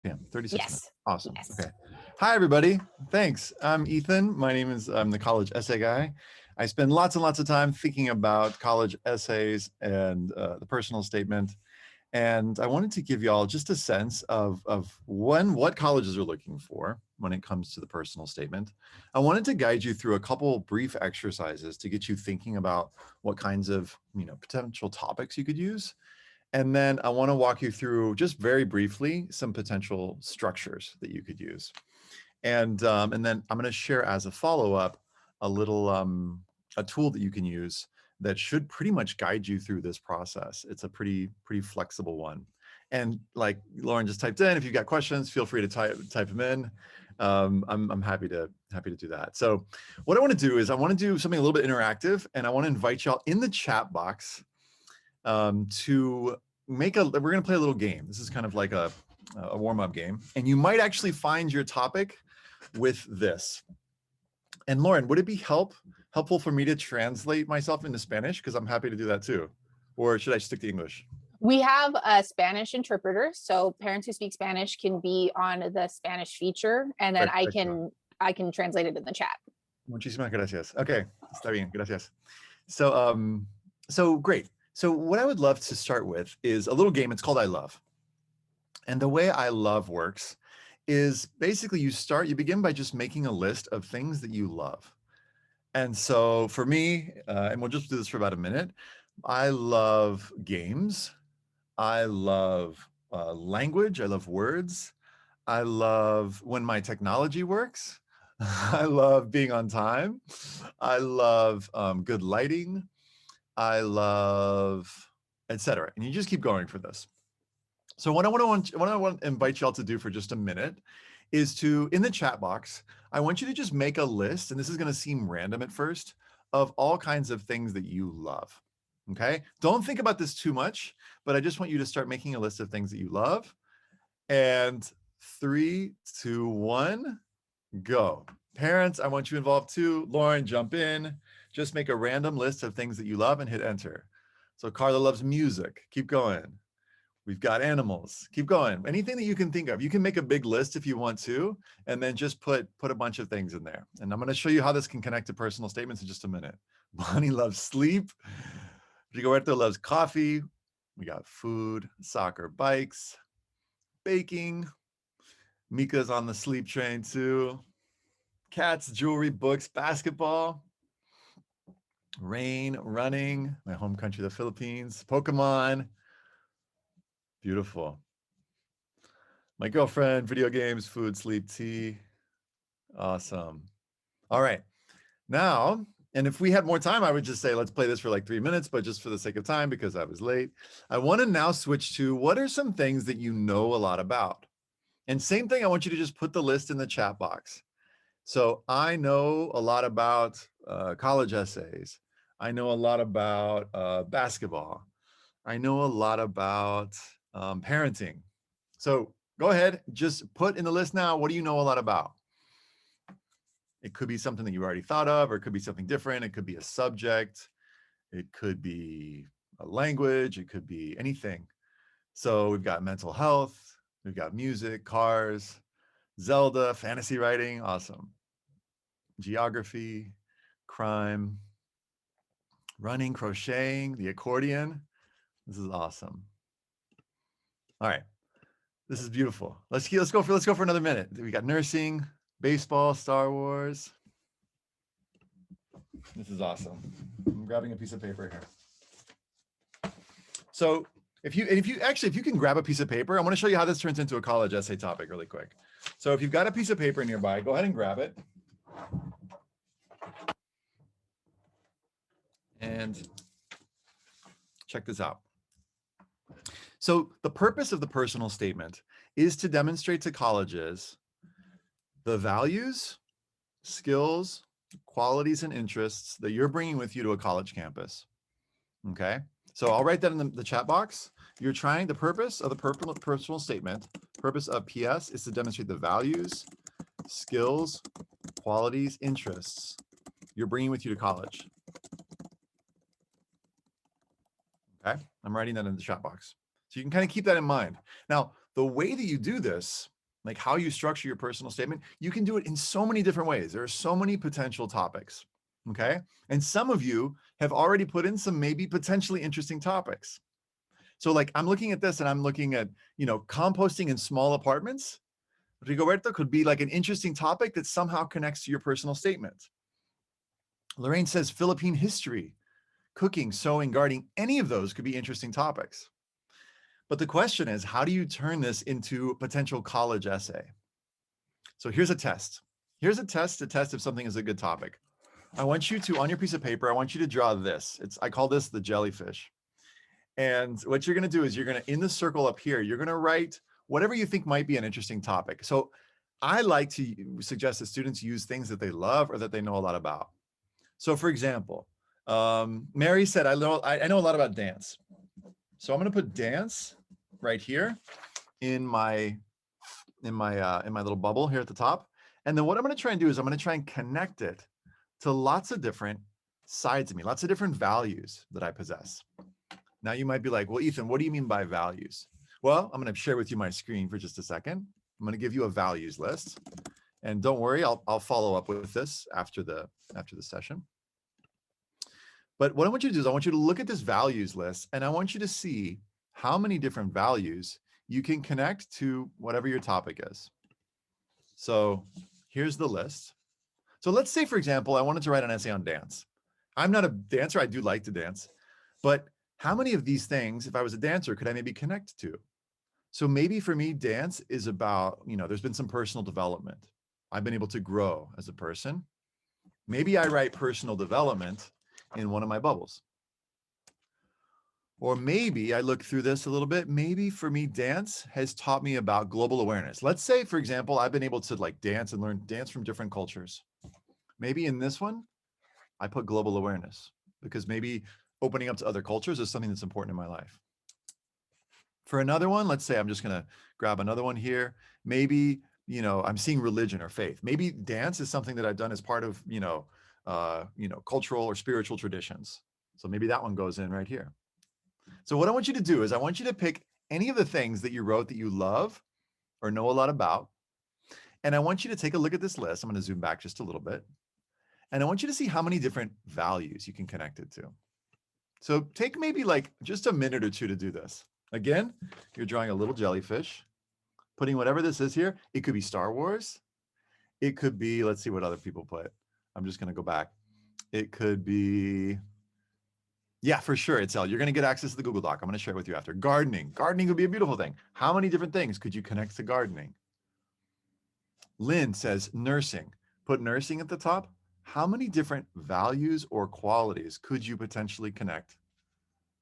Yeah, 36 minutes. Yes. Awesome. Yes. Okay. Hi, everybody. Thanks. I'm Ethan. I'm the college essay guy. I spend lots and lots of time thinking about college essays and the personal statement. And I wanted to give you all just a sense of what colleges are looking for when it comes to the personal statement. I wanted to guide you through a couple brief exercises to get you thinking about what kinds of potential topics you could use. And then I want to walk you through just very briefly some potential structures that you could use. And then I'm going to share as a follow-up a little a tool that you can use that should pretty much guide you through this process. It's a pretty flexible one. And like Lauren just typed in, if you've got questions, feel free to type them in. I'm happy to do that. So what I want to do is I want to do something a little bit interactive, and I want to invite y'all in the chat box to we're going to play a little game. This is kind of like a warm-up game, and you might actually find your topic with this. And Lauren, would it be helpful for me to translate myself into Spanish? Because I'm happy to do that too. Or should I stick to English? We have a Spanish interpreter, so parents who speak Spanish can be on the Spanish feature, and then I can translate it in the chat. Muchísimas gracias. Okay, está bien, gracias. So great. So what I would love to start with is a little game. It's called I Love. And the way I Love works is basically you begin by just making a list of things that you love. And so for me, and we'll just do this for about a minute, I love games. I love language. I love words. I love when my technology works. I love being on time. I love good lighting. I love, etc. And you just keep going for this. So what I want to invite y'all to do for just a minute is to, in the chat box, I want you to just make a list, and this is going to seem random at first, of all kinds of things that you love. Okay? Don't think about this too much, but I just want you to start making a list of things that you love. And 3, 2, 1, go. Parents, I want you involved too. Lauren, jump in. Just make a random list of things that you love and hit enter. So Carla loves music. Keep going. We've got animals. Keep going. Anything that you can think of. You can make a big list if you want to, and then just put a bunch of things in there. And I'm going to show you how this can connect to personal statements in just a minute. Bonnie loves sleep. Rigoberto loves coffee. We got food, soccer, bikes, baking. Mika's on the sleep train too. Cats, jewelry, books, basketball. Rain, running, my home country, the Philippines. Pokemon. Beautiful. My girlfriend, video games, food, sleep, tea. Awesome. All right. Now, and if we had more time, I would just say, let's play this for like 3 minutes, but just for the sake of time, because I was late, I want to now switch to what are some things that you know a lot about? And same thing, I want you to just put the list in the chat box. So I know a lot about college essays. I know a lot about basketball. I know a lot about parenting. So go ahead, just put in the list now, what do you know a lot about? It could be something that you already thought of, or it could be something different. It could be a subject. It could be a language. It could be anything. So we've got mental health. We've got music, cars, Zelda, fantasy writing. Awesome. Geography, crime, running, crocheting, the accordion. This is awesome. All right. This is beautiful. Let's go for another minute. We got nursing, baseball, Star Wars. This is awesome. I'm grabbing a piece of paper here. So if you can grab a piece of paper, I want to show you how this turns into a college essay topic really quick. So if you've got a piece of paper nearby, go ahead and grab it. And check this out. So the purpose of the personal statement is to demonstrate to colleges the values, skills, qualities, and interests that you're bringing with you to a college campus. Okay, so I'll write that in the chat box. The purpose of the personal statement, purpose of PS is to demonstrate the values, skills, qualities, interests you're bringing with you to college. Okay, I'm writing that in the chat box. So you can kind of keep that in mind. Now, the way that you do this, like how you structure your personal statement, you can do it in so many different ways. There are so many potential topics, okay? And some of you have already put in some maybe potentially interesting topics. So like I'm looking at this and I'm looking at, composting in small apartments. Rigoberto could be like an interesting topic that somehow connects to your personal statement. Lorraine says Philippine history, cooking, sewing, gardening, any of those could be interesting topics. But the question is, how do you turn this into a potential college essay? So here's a test. Here's a test to test if something is a good topic. I want you to, on your piece of paper, I want you to draw this. I call this the jellyfish. And what you're going to do is you're going to, in the circle up here, you're going to write whatever you think might be an interesting topic. So I like to suggest that students use things that they love or that they know a lot about. So for example, Mary said, I know a lot about dance. So I'm going to put dance right here in my little bubble here at the top. And then what I'm going to try and do is I'm going to try and connect it to lots of different sides of me, lots of different values that I possess. Now you might be like, well, Ethan, what do you mean by values? Well, I'm going to share with you my screen for just a second. I'm going to give you a values list. And don't worry, I'll follow up with this after the session. But what I want you to do is I want you to look at this values list and I want you to see how many different values you can connect to whatever your topic is. So here's the list. So let's say, for example, I wanted to write an essay on dance. I'm not a dancer. I do like to dance. But how many of these things, if I was a dancer, could I maybe connect to? So maybe for me, dance is about, there's been some personal development. I've been able to grow as a person. Maybe I write personal development in one of my bubbles. Or maybe I look through this a little bit. Maybe for me, dance has taught me about global awareness. Let's say, for example, I've been able to like dance and learn dance from different cultures. Maybe in this one, I put global awareness because maybe opening up to other cultures is something that's important in my life. For another one, let's say I'm just going to grab another one here. Maybe, I'm seeing religion or faith. Maybe dance is something that I've done as part of, cultural or spiritual traditions. So maybe that one goes in right here. So what I want you to do is I want you to pick any of the things that you wrote that you love or know a lot about. And I want you to take a look at this list. I'm going to zoom back just a little bit. And I want you to see how many different values you can connect it to. So take maybe like just a minute or two to do this. Again, you're drawing a little jellyfish, putting whatever this is here. It could be Star Wars. It could be, let's see what other people put. I'm just going to go back. It could be, yeah, for sure, Itzel. You're going to get access to the Google Doc. I'm going to share it with you after. Gardening. Gardening would be a beautiful thing. How many different things could you connect to gardening? Lynn says nursing. Put nursing at the top. How many different values or qualities could you potentially connect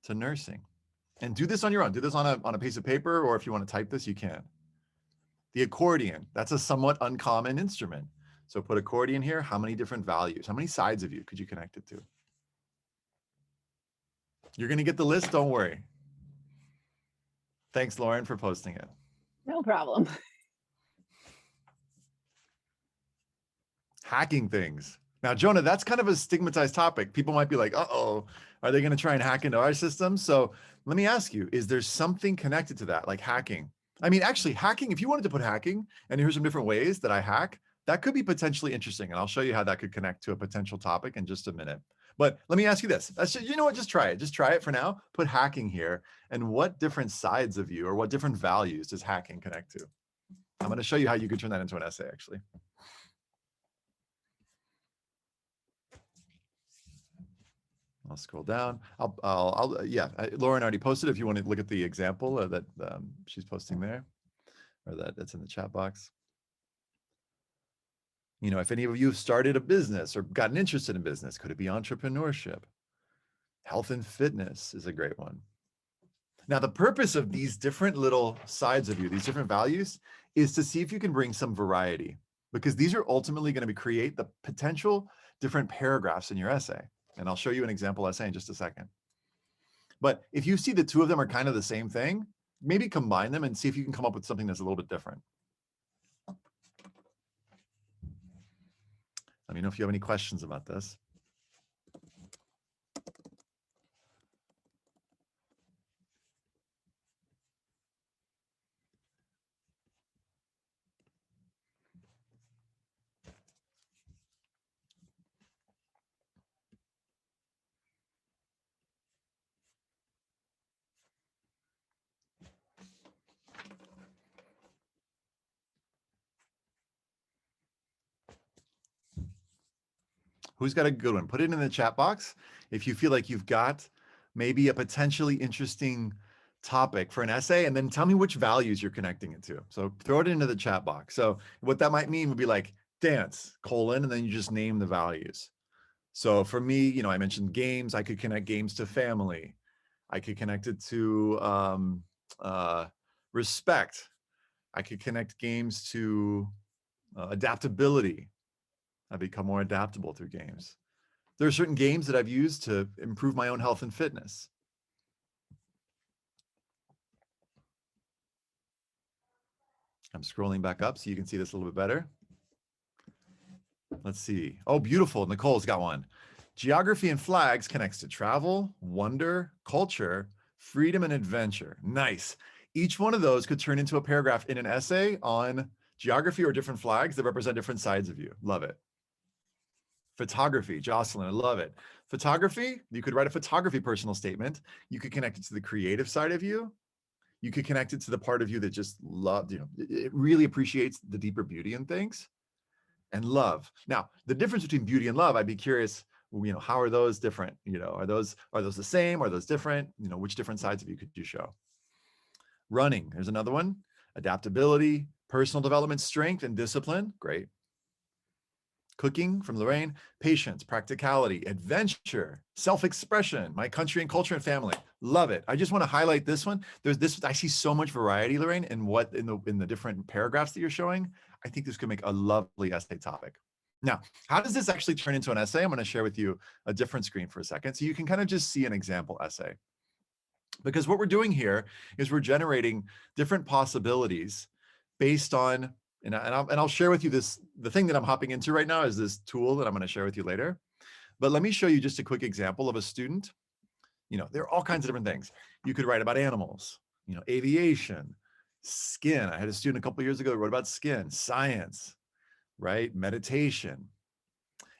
to nursing? And do this on your own. Do this on a piece of paper, or if you want to type this, you can. The accordion. That's a somewhat uncommon instrument. So put accordion here. How many different values? How many sides of you could you connect it to? You're going to get the list. Don't worry. Thanks, Lauren, for posting it. No problem. Hacking things. Now, Jonah, that's kind of a stigmatized topic. People might be like, uh-oh, are they going to try and hack into our systems? So let me ask you, is there something connected to that, like hacking? I mean, actually, hacking, if you wanted to put hacking, and here's some different ways that I hack, that could be potentially interesting. And I'll show you how that could connect to a potential topic in just a minute. But let me ask you this. You know what? Just try it. Just try it for now. Put hacking here. And what different sides of you or what different values does hacking connect to? I'm going to show you how you could turn that into an essay, actually. I'll scroll down. Lauren already posted. If you want to look at the example that she's posting there, or that's in the chat box. If any of you have started a business or gotten interested in business, could it be entrepreneurship? Health and fitness is a great one. Now, the purpose of these different little sides of you, these different values, is to see if you can bring some variety, because these are ultimately going to create the potential different paragraphs in your essay. And I'll show you an example essay in just a second. But if you see the two of them are kind of the same thing, maybe combine them and see if you can come up with something that's a little bit different. Let me know if you have any questions about this. Who's got a good one? Put it in the chat box if you feel like you've got maybe a potentially interesting topic for an essay, and then tell me which values you're connecting it to. So throw it into the chat box. So what that might mean would be like dance, colon, and then you just name the values. So for me, you know, I mentioned games. I could connect games to family. I could connect it to respect. I could connect games to adaptability. I become more adaptable through games. There are certain games that I've used to improve my own health and fitness. I'm scrolling back up so you can see this a little bit better. Let's see. Oh, beautiful. Nicole's got one. Geography and flags connects to travel, wonder, culture, freedom, and adventure. Nice. Each one of those could turn into a paragraph in an essay on geography or different flags that represent different sides of you. Love it. Photography, Jocelyn, I love it. Photography, you could write a photography personal statement. You could connect it to the creative side of you. You could connect it to the part of you that just loved, you know, it really appreciates the deeper beauty in things. And love. Now, the difference between beauty and love, I'd be curious, you know, how are those different? You know, are those the same? Are those different? You know, which different sides of you could you show? Running, there's another one. Adaptability, personal development, strength, and discipline. Great. Cooking from Lorraine, patience, practicality, adventure, self-expression, my country and culture and family. Love it. I just want to highlight this one. There's this, I see so much variety, Lorraine, in what in the different paragraphs that you're showing. I think this could make a lovely essay topic. Now, how does this actually turn into an essay? I'm going to share with you a different screen for a second so you can kind of just see an example essay. Because what we're doing here is we're generating different possibilities based on, and I'll share with you this, the thing that I'm hopping into right now is this tool that I'm going to share with you later. But let me show you just a quick example of a student. You know, there are all kinds of different things. You could write about animals, you know, aviation, skin. I had a student a couple of years ago that wrote about skin, science, right? Meditation.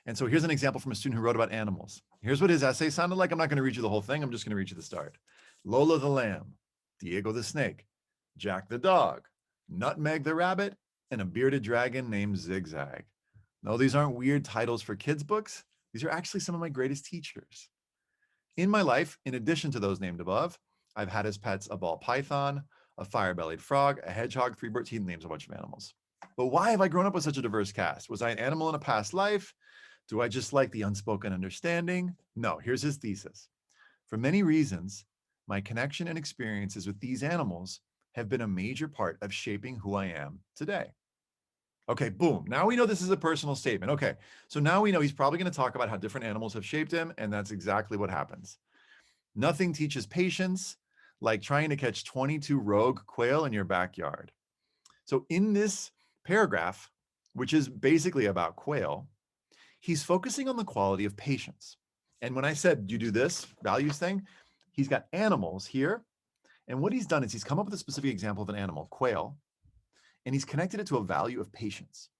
And so here's an example from a student who wrote about animals. Here's what his essay sounded like. I'm not going to read you the whole thing. I'm just going to read you the start. Lola the lamb, Diego the snake, Jack the dog, Nutmeg the rabbit, and a bearded dragon named Zigzag. No, these aren't weird titles for kids' books. These are actually some of my greatest teachers. In my life, in addition to those named above, I've had as pets a ball python, a fire-bellied frog, a hedgehog, 3 birds. He names a bunch of animals. But why have I grown up with such a diverse cast? Was I an animal in a past life? Do I just like the unspoken understanding? No, here's his thesis. For many reasons, my connection and experiences with these animals have been a major part of shaping who I am today. Okay, boom. Now we know this is a personal statement. Okay, so now we know he's probably going to talk about how different animals have shaped him, and that's exactly what happens. Nothing teaches patience like trying to catch 22 rogue quail in your backyard. So in this paragraph, which is basically about quail, he's focusing on the quality of patience. And when I said you do this values thing, he's got animals here. And what he's done is he's come up with a specific example of an animal, quail, and he's connected it to a value of patience.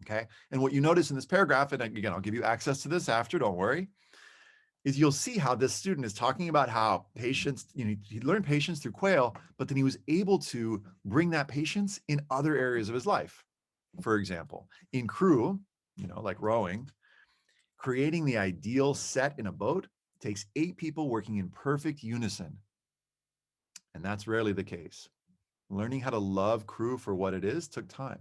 Okay. And what you notice in this paragraph, and again, I'll give you access to this after, don't worry, is you'll see how this student is talking about how patience, you know, he learned patience through quail, but then he was able to bring that patience in other areas of his life. For example, in crew, you know, like rowing, creating the ideal set in a boat takes 8 people working in perfect unison. And that's rarely the case. Learning how to love crew for what it is took time.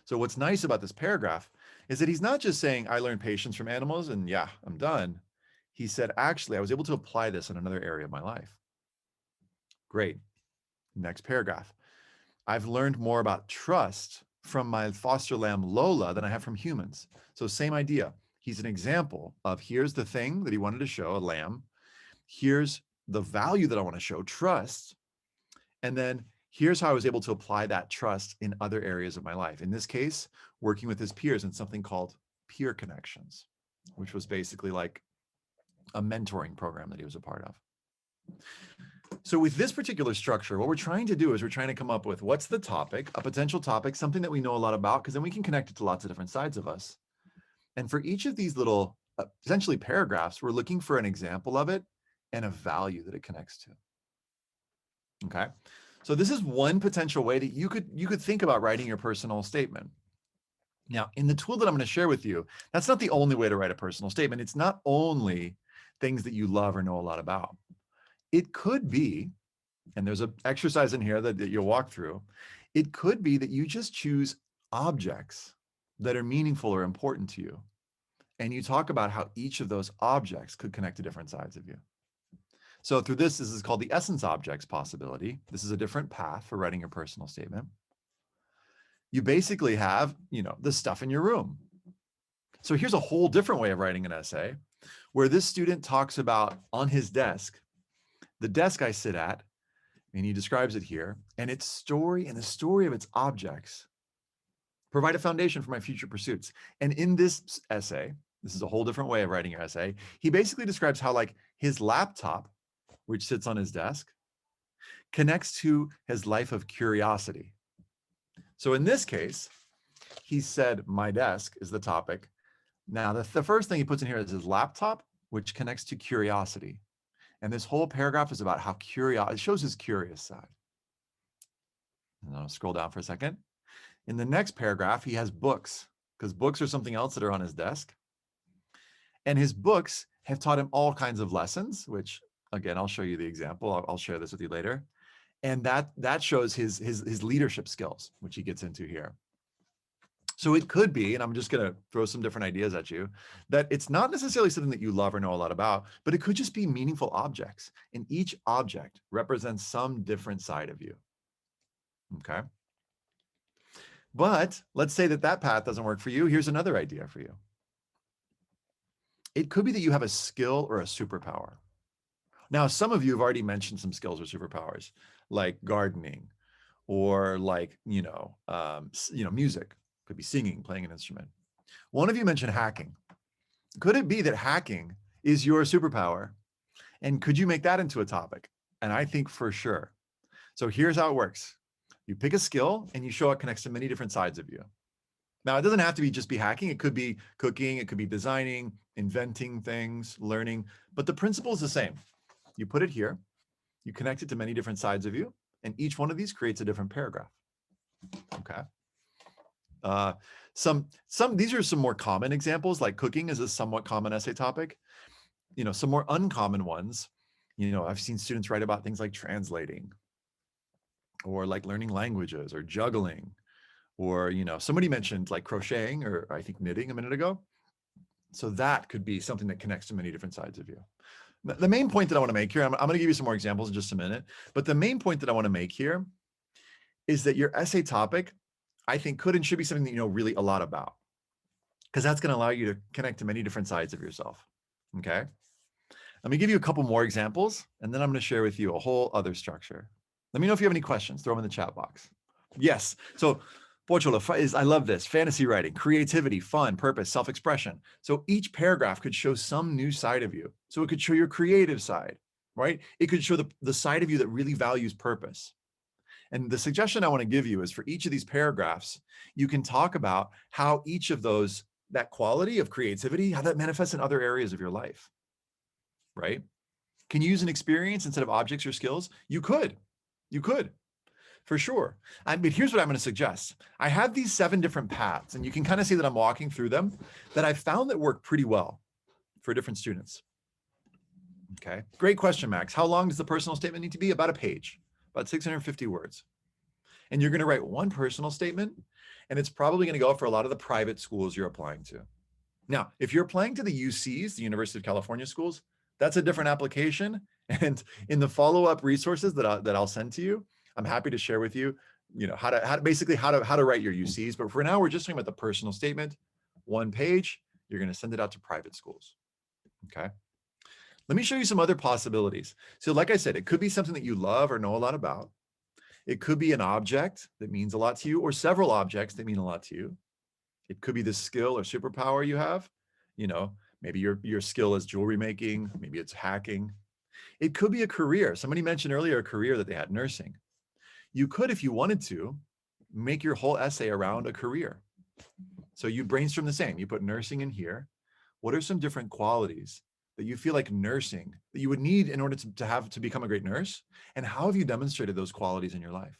So what's nice about this paragraph is that he's not just saying, I learned patience from animals and yeah, I'm done. He said, actually, I was able to apply this in another area of my life. Great. Next paragraph. I've learned more about trust from my foster lamb Lola than I have from humans. So same idea. He's an example of here's the thing that he wanted to show, a lamb. Here's the value that I want to show, trust. And then here's how I was able to apply that trust in other areas of my life. In this case, working with his peers in something called Peer Connections, which was basically like a mentoring program that he was a part of. So with this particular structure, what we're trying to do is we're trying to come up with what's the topic, a potential topic, something that we know a lot about, because then we can connect it to lots of different sides of us. And for each of these little, essentially paragraphs, we're looking for an example of it and a value that it connects to. Okay. So this is one potential way that you could think about writing your personal statement. Now, in the tool that I'm going to share with you, that's not the only way to write a personal statement. It's not only things that you love or know a lot about. It could be, and there's an exercise in here that you'll walk through, it could be that you just choose objects that are meaningful or important to you. And you talk about how each of those objects could connect to different sides of you. So through this is called the essence objects possibility. This is a different path for writing your personal statement. You basically have, the stuff in your room. So here's a whole different way of writing an essay where this student talks about on his desk, the desk I sit at, and he describes it here, and its story and the story of its objects provide a foundation for my future pursuits. And in this essay, this is a whole different way of writing your essay, he basically describes how like his laptop, which sits on his desk, connects to his life of curiosity. So in this case, he said, my desk is the topic. Now, the first thing he puts in here is his laptop, which connects to curiosity. And this whole paragraph is about how it shows his curious side. And I'll scroll down for a second. In the next paragraph, he has books, because books are something else that are on his desk. And his books have taught him all kinds of lessons, which, again, I'll show you the example. I'll share this with you later. And that shows his leadership skills, which he gets into here. So it could be, and I'm just going to throw some different ideas at you, that it's not necessarily something that you love or know a lot about, but it could just be meaningful objects. And each object represents some different side of you. Okay. But let's say that path doesn't work for you. Here's another idea for you. It could be that you have a skill or a superpower. Now, some of you have already mentioned some skills or superpowers, like gardening, or like, music. Could be singing, playing an instrument. One of you mentioned hacking. Could it be that hacking is your superpower? And could you make that into a topic? And I think for sure. So here's how it works. You pick a skill and you show it connects to many different sides of you. Now, it doesn't have to be hacking. It could be cooking. It could be designing, inventing things, learning. But the principle is the same. You put it here. You connect it to many different sides of you. And each one of these creates a different paragraph. Okay. These are some more common examples, like cooking is a somewhat common essay topic. Some more uncommon ones, I've seen students write about things like translating, or like learning languages, or juggling, or, somebody mentioned like crocheting, or I think knitting a minute ago. So that could be something that connects to many different sides of you. The main point that I want to make here, I'm going to give you some more examples in just a minute, but the main point that I want to make here is that your essay topic, I think, could and should be something that you know really a lot about, because that's going to allow you to connect to many different sides of yourself. Okay. Let me give you a couple more examples, and then I'm going to share with you a whole other structure. Let me know if you have any questions. Throw them in the chat box. Yes. So, Pocholo, I love this. Fantasy writing, creativity, fun, purpose, self-expression. So each paragraph could show some new side of you. So it could show your creative side, right? It could show the side of you that really values purpose. And the suggestion I want to give you is for each of these paragraphs, you can talk about how each of those, that quality of creativity, how that manifests in other areas of your life, right? Can you use an experience instead of objects or skills? You could, for sure. But here's what I'm going to suggest. I have these 7 different paths, and you can kind of see that I'm walking through them, that I've found that work pretty well for different students. Okay, great question, Max. How long does the personal statement need to be? About a page. About 650 words. And you're going to write one personal statement, and it's probably going to go for a lot of the private schools you're applying to. Now, if you're applying to the UCs, the University of California schools, that's a different application. And in the follow-up resources that I'll send to you, I'm happy to share with you, how to write your UCs. But for now, we're just talking about the personal statement, 1 page. You're going to send it out to private schools. Okay. Let me show you some other possibilities. So like I said, it could be something that you love or know a lot about. It could be an object that means a lot to you, or several objects that mean a lot to you. It could be the skill or superpower you have. Maybe your skill is jewelry making, maybe it's hacking. It could be a career. Somebody mentioned earlier a career that they had, nursing. You could, if you wanted to, make your whole essay around a career. So you brainstorm the same. You put nursing in here. What are some different qualities that you feel like nursing, that you would need in order to become a great nurse? And how have you demonstrated those qualities in your life?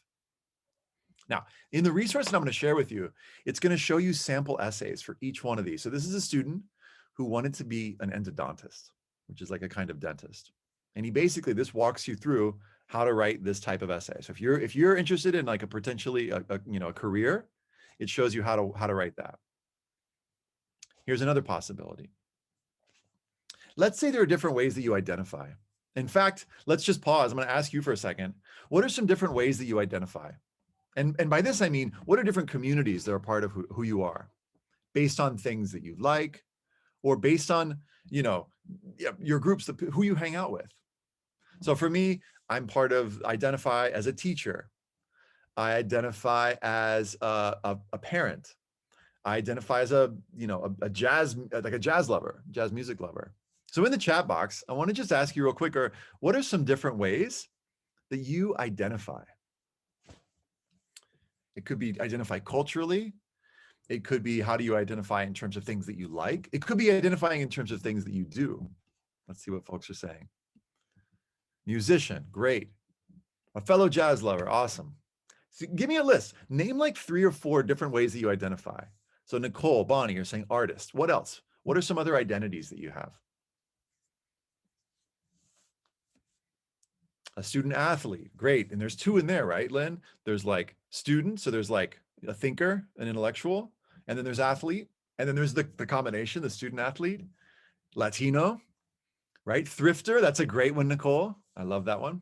Now, in the resource that I'm going to share with you, it's going to show you sample essays for each one of these. So this is a student who wanted to be an endodontist, which is like a kind of dentist. And he basically, this walks you through how to write this type of essay. So if you're interested in like a potentially a career, it shows you how to write that. Here's another possibility. Let's say there are different ways that you identify. In fact, let's just pause. I'm going to ask you for a second. What are some different ways that you identify? And by this, I mean, what are different communities that are part of who you are, based on things that you like, or based on, your groups, who you hang out with. So for me, identify as a teacher. I identify as a parent. I identify as a jazz lover, jazz music lover. So in the chat box, I want to just ask you real quick, what are some different ways that you identify? It could be identify culturally. It could be, how do you identify in terms of things that you like? It could be identifying in terms of things that you do. Let's see what folks are saying. Musician, great. A fellow jazz lover, awesome. So give me a list. Name like 3 or 4 different ways that you identify. So Nicole, Bonnie, you're saying artist. What else? What are some other identities that you have? A student athlete, great. And there's 2 in there, right, Lynn? There's like student, so there's like a thinker, an intellectual, and then there's athlete, and then there's the combination, the student athlete. Latino, right? Thrifter, that's a great one, Nicole. I love that one.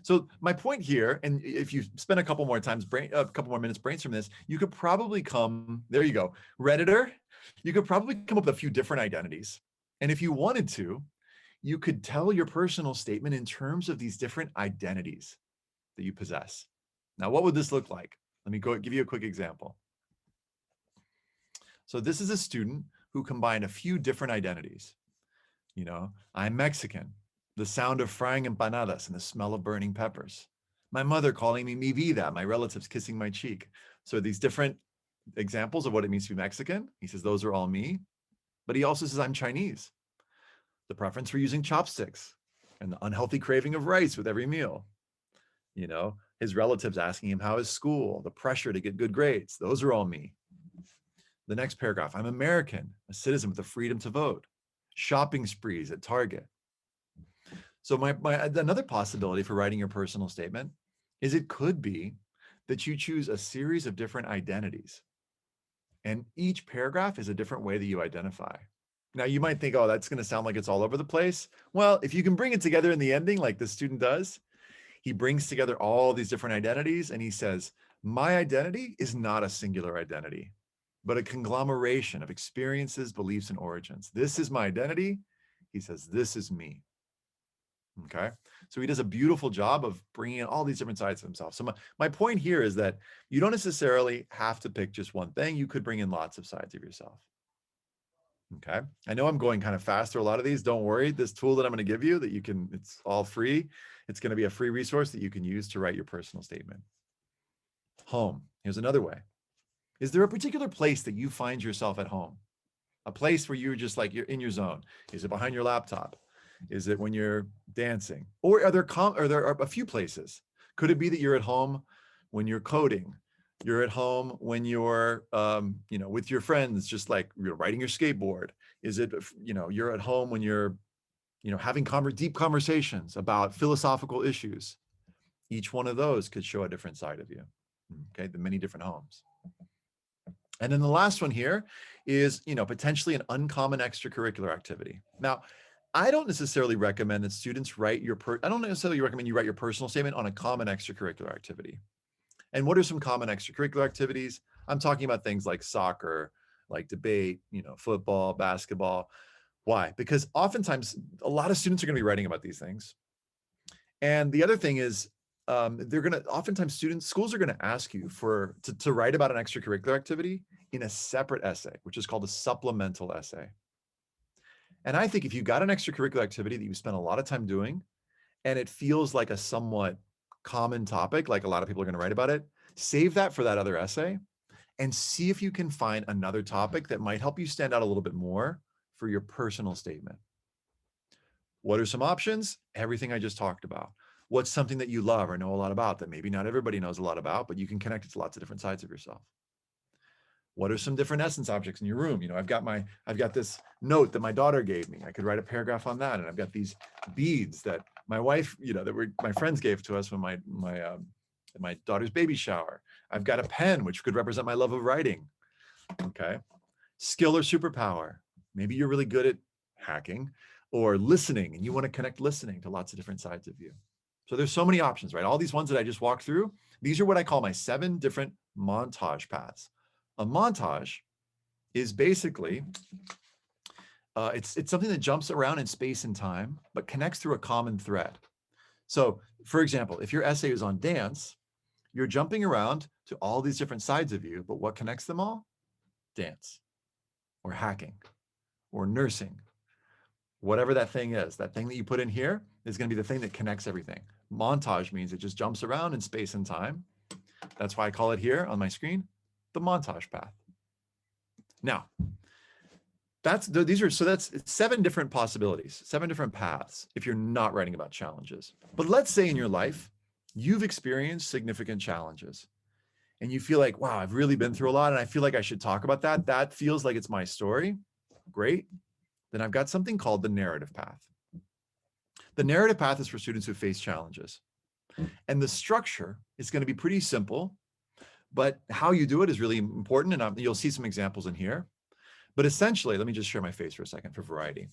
So my point here, and if you spend a couple more minutes brainstorming this, you could probably there you go, Redditor, you could probably come up with a few different identities. And if you wanted to, you could tell your personal statement in terms of these different identities that you possess. Now, what would this look like? Let me give you a quick example. So this is a student who combined a few different identities. I'm Mexican, the sound of frying empanadas and the smell of burning peppers. My mother calling me mi vida, my relatives kissing my cheek. So these different examples of what it means to be Mexican. He says, those are all me. But he also says, I'm Chinese. The preference for using chopsticks and the unhealthy craving of rice with every meal. His relatives asking him how is school, the pressure to get good grades. Those are all me. The next paragraph, I'm American, a citizen with the freedom to vote. Shopping sprees at Target. So another possibility for writing your personal statement is it could be that you choose a series of different identities. And each paragraph is a different way that you identify. Now you might think, oh, that's going to sound like it's all over the place. Well, if you can bring it together in the ending, like the student does, he brings together all these different identities and he says, my identity is not a singular identity, but a conglomeration of experiences, beliefs, and origins. This is my identity. He says, this is me. Okay. So he does a beautiful job of bringing in all these different sides of himself. So my point here is that you don't necessarily have to pick just one thing. You could bring in lots of sides of yourself. Okay. I know I'm going kind of fast through a lot of these. Don't worry. This tool that I'm going to give you it's all free. It's going to be a free resource that you can use to write your personal statement. Home. Here's another way. Is there a particular place that you find yourself at home? A place where you're just like, you're in your zone. Is it behind your laptop? Is it when you're dancing? Or are there a few places? Could it be that you're at home when you're coding? You're at home when you're, with your friends, just like you're riding your skateboard. Is it, you're at home when you're, having deep conversations about philosophical issues? Each one of those could show a different side of you. Okay, the many different homes. And then the last one here is, potentially an uncommon extracurricular activity. Now, I don't necessarily recommend that students I don't necessarily recommend you write your personal statement on a common extracurricular activity. And what are some common extracurricular activities? I'm talking about things like soccer, like debate, football, basketball. Why? Because oftentimes a lot of students are going to be writing about these things. And the other thing is, schools are going to ask you to write about an extracurricular activity in a separate essay, which is called a supplemental essay. And I think if you've got an extracurricular activity that you spend a lot of time doing, and it feels like a somewhat common topic, like a lot of people are going to write about it, save that for that other essay and see if you can find another topic that might help you stand out a little bit more for your personal statement. What are some options? Everything I just talked about. What's something that you love or know a lot about that maybe not everybody knows a lot about, but you can connect it to lots of different sides of yourself? What are some different essence objects in your room? You know, I've got this note that my daughter gave me. I could write a paragraph on that. And I've got these beads that my wife, you know, that were my friends gave to us when my daughter's baby shower. I've got a pen, which could represent my love of writing. Okay. Skill or superpower. Maybe you're really good at hacking or listening, and you want to connect listening to lots of different sides of you. So there's so many options, right? All these ones that I just walked through, these are what I call my 7 different montage paths. A montage is basically, it's something that jumps around in space and time, but connects through a common thread. So for example, if your essay is on dance, you're jumping around to all these different sides of you, but what connects them all? Dance, or hacking, or nursing. Whatever that thing is, that thing that you put in here is going to be the thing that connects everything. Montage means it just jumps around in space and time. That's why I call it here on my screen the montage path. Now, that's 7 different possibilities, 7 different paths if you're not writing about challenges. But let's say in your life, you've experienced significant challenges and you feel like, wow, I've really been through a lot and I feel like I should talk about that. That feels like it's my story. Great. Then I've got something called the narrative path. The narrative path is for students who face challenges. And the structure is going to be pretty simple, but how you do it is really important. And you'll see some examples in here. But essentially, let me just share my face for a second for variety.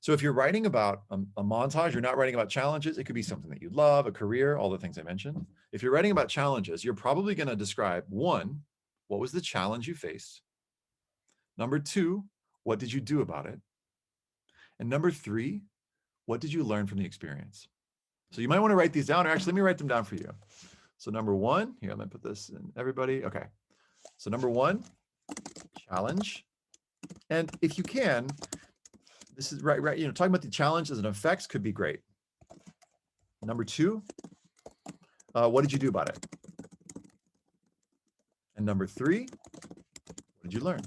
So if you're writing about a montage, you're not writing about challenges. It could be something that you love, a career, all the things I mentioned. If you're writing about challenges, you're probably going to describe 1, what was the challenge you faced? Number 2, what did you do about it? And number 3, what did you learn from the experience? So you might want to write these down, or actually let me write them down for you. So number 1, here, I'm going to put this in everybody. Okay. So number 1, challenge. And if you can, this is right, you know, talking about the challenges and effects could be great. Number 2, what did you do about it? And number 3, what did you learn?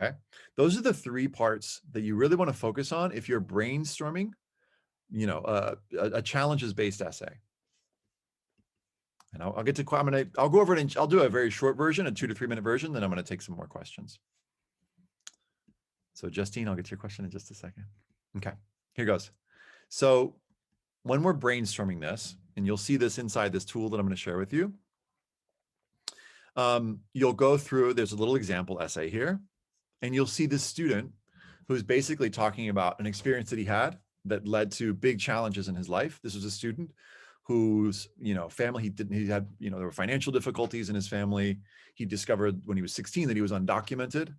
Okay. Those are the 3 parts that you really want to focus on if you're brainstorming, you know, a challenges-based essay. And I'll get to, I'll go over it and I'll do a very short version, a 2 to 3 minute version, then I'm going to take some more questions. So Justine, I'll get to your question in just a second. Okay, here goes. So when we're brainstorming this, and you'll see this inside this tool that I'm going to share with you, you'll go through, there's a little example essay here, and you'll see this student who's basically talking about an experience that he had that led to big challenges in his life. This was a student whose, you know, family, he had, you know, there were financial difficulties in his family. He discovered when he was 16 that he was undocumented.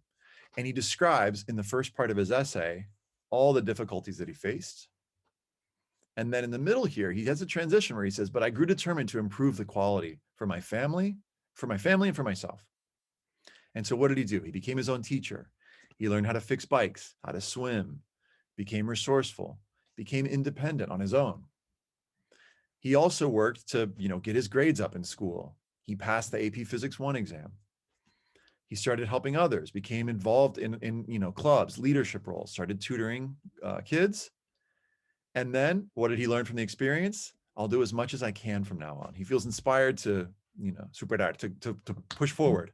And he describes in the first part of his essay, all the difficulties that he faced. And then in the middle here, he has a transition where he says, but I grew determined to improve the quality for my family and for myself. And so what did he do? He became his own teacher. He learned how to fix bikes, how to swim, became resourceful, became independent on his own. He also worked to, you know, get his grades up in school. He passed the AP Physics 1 exam. He started helping others, became involved in you know, clubs, leadership roles, started tutoring kids. And then what did he learn from the experience? I'll do as much as I can from now on. He feels inspired to, you know, to push forward,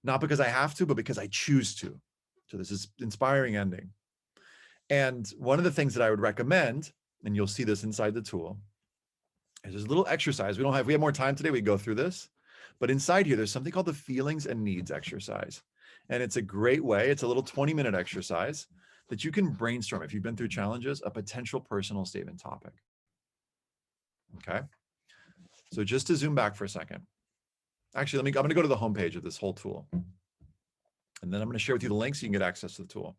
not because I have to, but because I choose to. So this is inspiring ending. And one of the things that I would recommend, and you'll see this inside the tool, is there's a little exercise. We have more time today. We go through this. But inside here, there's something called the feelings and needs exercise. And it's a great way, it's a little 20-minute exercise that you can brainstorm, if you've been through challenges, a potential personal statement topic. Okay. So just to zoom back for a second. Actually, I'm going to go to the homepage of this whole tool. And then I'm going to share with you the link so you can get access to the tool.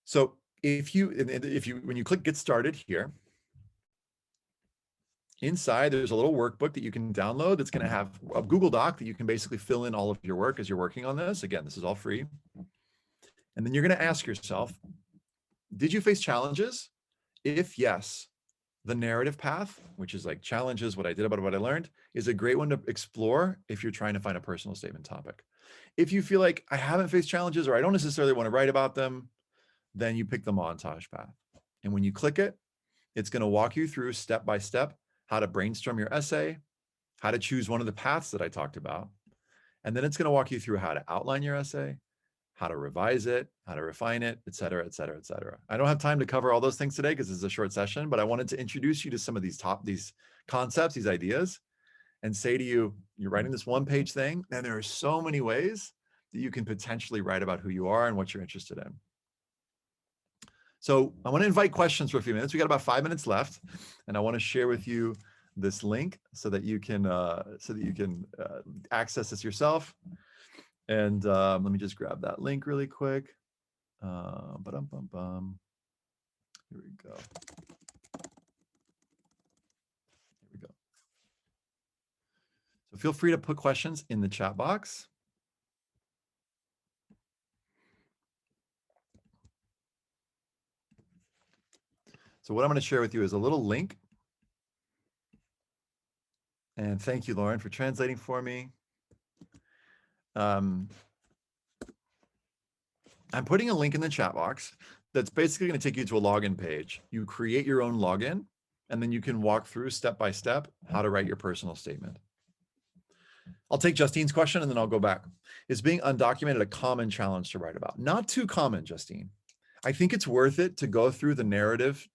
So when you click get started here, inside, there's a little workbook that you can download that's going to have a Google Doc that you can basically fill in all of your work as you're working on this. Again, this is all free. And then you're going to ask yourself, did you face challenges? If yes, the narrative path, which is like challenges, what I did about what I learned, is a great one to explore if you're trying to find a personal statement topic. If you feel like I haven't faced challenges or I don't necessarily want to write about them, then you pick the montage path. And when you click it, It's going to walk you through step by step how to brainstorm your essay, how to choose one of the paths that I talked about. And then it's going to walk you through how to outline your essay, how to revise it, how to refine it, et cetera, et cetera, et cetera. I don't have time to cover all those things today because it's a short session, but I wanted to introduce you to some of these concepts, these ideas, and say to you, you're writing this one-page thing, and there are so many ways that you can potentially write about who you are and what you're interested in. So I want to invite questions for a few minutes. We got about 5 minutes left, and I want to share with you this link so that you can access this yourself. And let me just grab that link really quick. Here we go. Here we go. So feel free to put questions in the chat box. So what I'm going to share with you is a little link. And thank you, Lauren, for translating for me. I'm putting a link in the chat box that's basically going to take you to a login page. You create your own login, and then you can walk through step by step how to write your personal statement. I'll take Justine's question and then I'll go back. Is being undocumented a common challenge to write about? Not too common, Justine. I think it's worth it to go through the narrative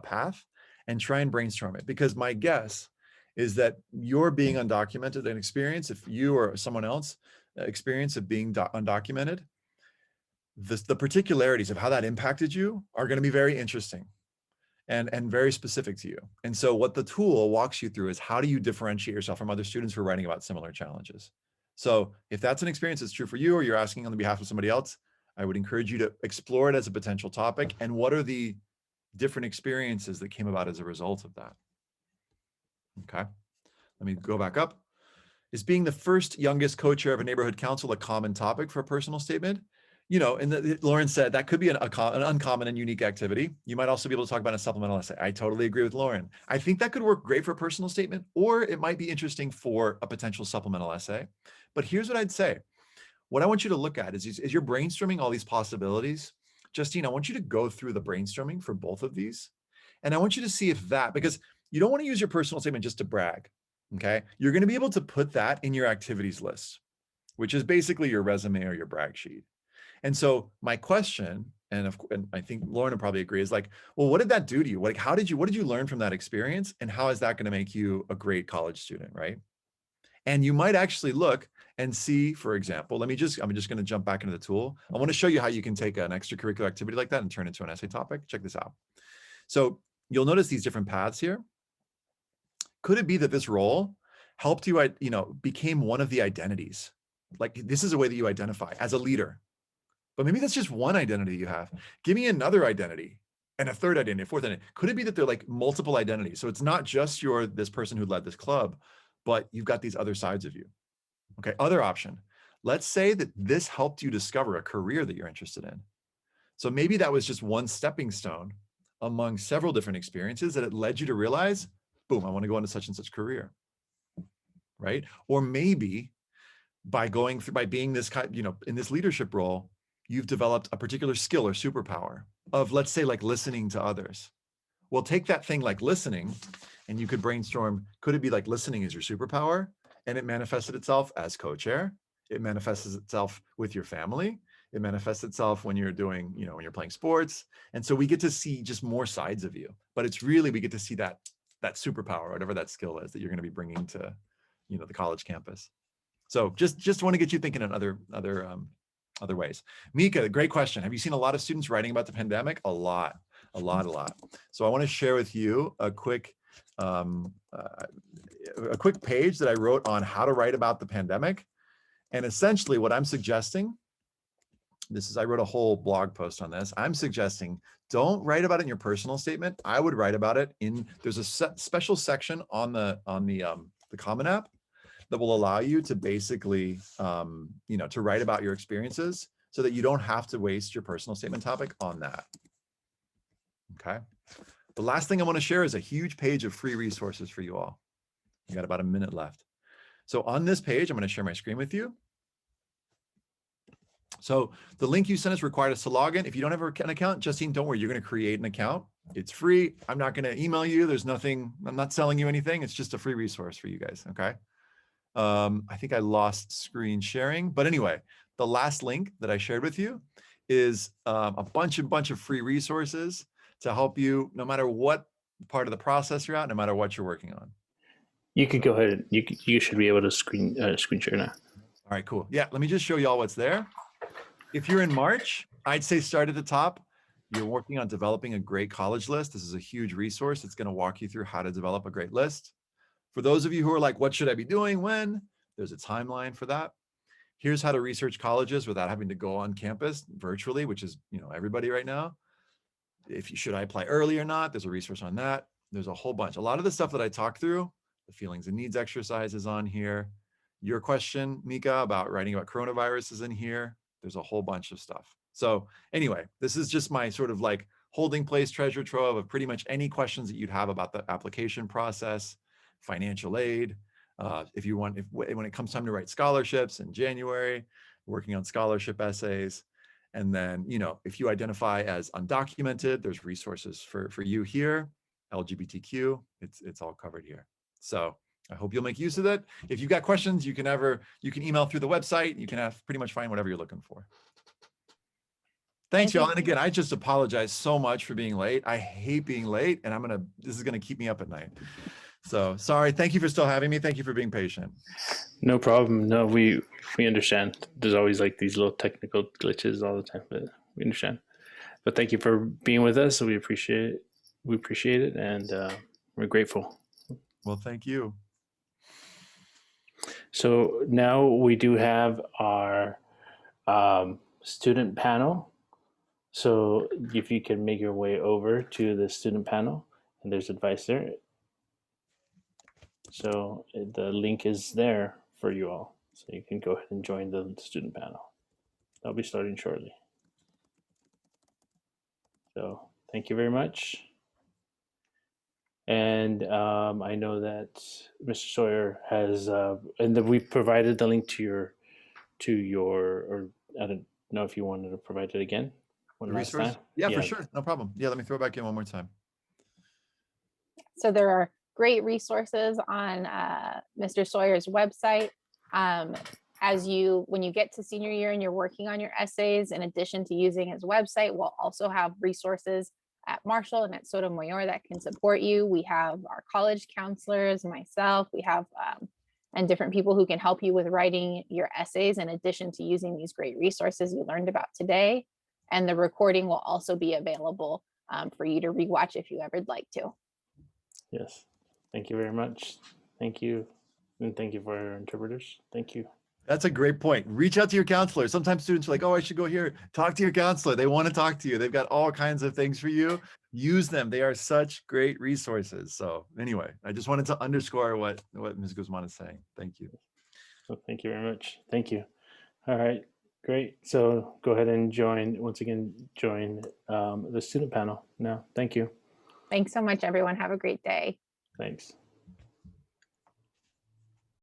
path and try and brainstorm it, because my guess is that your being undocumented and experience, if you or someone else experience of being undocumented, the particularities of how that impacted you are going to be very interesting and very specific to you. And so what the tool walks you through is how do you differentiate yourself from other students who are writing about similar challenges. So if that's an experience that's true for you, or you're asking on the behalf of somebody else, I would encourage you to explore it as a potential topic. And what are the different experiences that came about as a result of that? Okay, let me go back up. Is being the first youngest co-chair of a neighborhood council a common topic for a personal statement? You know, and Lauren said that could be an uncommon and unique activity. You might also be able to talk about a supplemental essay. I totally agree with Lauren. I think that could work great for a personal statement, or it might be interesting for a potential supplemental essay. But here's what I'd say. What I want you to look at is you're brainstorming all these possibilities. Justine, I want you to go through the brainstorming for both of these. And I want you to see if that, because you don't want to use your personal statement just to brag, okay? You're going to be able to put that in your activities list, which is basically your resume or your brag sheet. And so my question, and I think Lauren will probably agree, is like, well, what did that do to you? Like, what did you learn from that experience? And how is that going to make you a great college student, right? And you might actually look and see, for example, I'm just going to jump back into the tool. I want to show you how you can take an extracurricular activity like that and turn it into an essay topic. Check this out. So you'll notice these different paths here. Could it be that this role helped you, became one of the identities? Like, this is a way that you identify as a leader. But maybe that's just one identity you have. Give me another identity and a third identity, a fourth identity. Could it be that they're like multiple identities? So it's not just you're this person who led this club, but you've got these other sides of you. Okay, other option. Let's say that this helped you discover a career that you're interested in. So maybe that was just one stepping stone among several different experiences that it led you to realize, boom, I want to go into such and such career, right? Or maybe by being this kind, in this leadership role, you've developed a particular skill or superpower of, let's say, like listening to others. Well, take that thing like listening, and you could brainstorm, could it be like listening is your superpower? And it manifested itself as co-chair. It manifests itself with your family. It manifests itself when you're doing, when you're playing sports. And so we get to see just more sides of you, but it's really, we get to see that superpower, whatever that skill is that you're going to be bringing to, the college campus. So just want to get you thinking in other ways. Mika, great question. Have you seen a lot of students writing about the pandemic? A lot. So I want to share with you a quick page that I wrote on how to write about the pandemic. And essentially what I'm suggesting, I wrote a whole blog post on this. I'm suggesting don't write about it in your personal statement. I would write about it there's a special section on the Common App that will allow you to basically, to write about your experiences so that you don't have to waste your personal statement topic on that. Okay. The last thing I want to share is a huge page of free resources for you all. You got about a minute left. So on this page, I'm going to share my screen with you. So the link you sent us required us to log in. If you don't have an account, Justine, don't worry, you're going to create an account It's free. I'm not going to email you. There's nothing, I'm not selling you anything. It's just a free resource for you guys. Okay. I think I lost screen sharing, but anyway, the last link that I shared with you is a bunch of free resources to help you no matter what part of the process you're at, no matter what you're working on. You could go ahead. You should be able to screen share now. All right, cool. Yeah, let me just show you all what's there. If you're in March, I'd say start at the top. You're working on developing a great college list. This is a huge resource. It's going to walk you through how to develop a great list. For those of you who are like, what should I be doing when? There's a timeline for that. Here's how to research colleges without having to go on campus virtually, which is, everybody right now. Should I apply early or not? There's a resource on that. There's a whole bunch. A lot of the stuff that I talked through, the feelings and needs exercise is on here. Your question, Mika, about writing about coronavirus is in here. There's a whole bunch of stuff. So anyway, this is just my sort of like holding place treasure trove of pretty much any questions that you'd have about the application process, financial aid. When it comes time to write scholarships in January, working on scholarship essays. And then, if you identify as undocumented, there's resources for you here, LGBTQ, it's all covered here. So I hope you'll make use of it. If you've got questions, you can email through the website. You can pretty much find whatever you're looking for. Thanks, y'all. And again, I just apologize so much for being late. I hate being late, and this is gonna keep me up at night. So sorry. Thank you for still having me. Thank you for being patient. No problem. No, we understand. There's always like these little technical glitches all the time, but we understand. But thank you for being with us. We appreciate it. We appreciate it, and we're grateful. Well, thank you. So now we do have our student panel. So if you can make your way over to the student panel, and there's advice there. So the link is there for you all. So you can go ahead and join the student panel. I'll be starting shortly. So thank you very much. And I know that Mr. Sawyer has, and that we provided the link to your, or I don't know if you wanted to provide it again. The resource? Yeah, for sure. No problem. Yeah, let me throw it back in one more time. So there are great resources on Mr. Sawyer's website. When you get to senior year and you're working on your essays, in addition to using his website, we'll also have resources at Marshall and at Sotomayor that can support you. We have our college counselors, myself, we have and different people who can help you with writing your essays in addition to using these great resources we learned about today. And the recording will also be available for you to rewatch if you ever'd like to. Yes. Thank you very much. Thank you. And thank you for our interpreters. Thank you. That's a great point. Reach out to your counselor. Sometimes students are like, oh, I should go here. Talk to your counselor. They want to talk to you. They've got all kinds of things for you. Use them. They are such great resources. So anyway, I just wanted to underscore what Ms. Guzman is saying. Thank you. Well, thank you very much. Thank you. All right, great. So go ahead and join the student panel now. Thank you. Thanks so much, everyone. Have a great day. Thanks.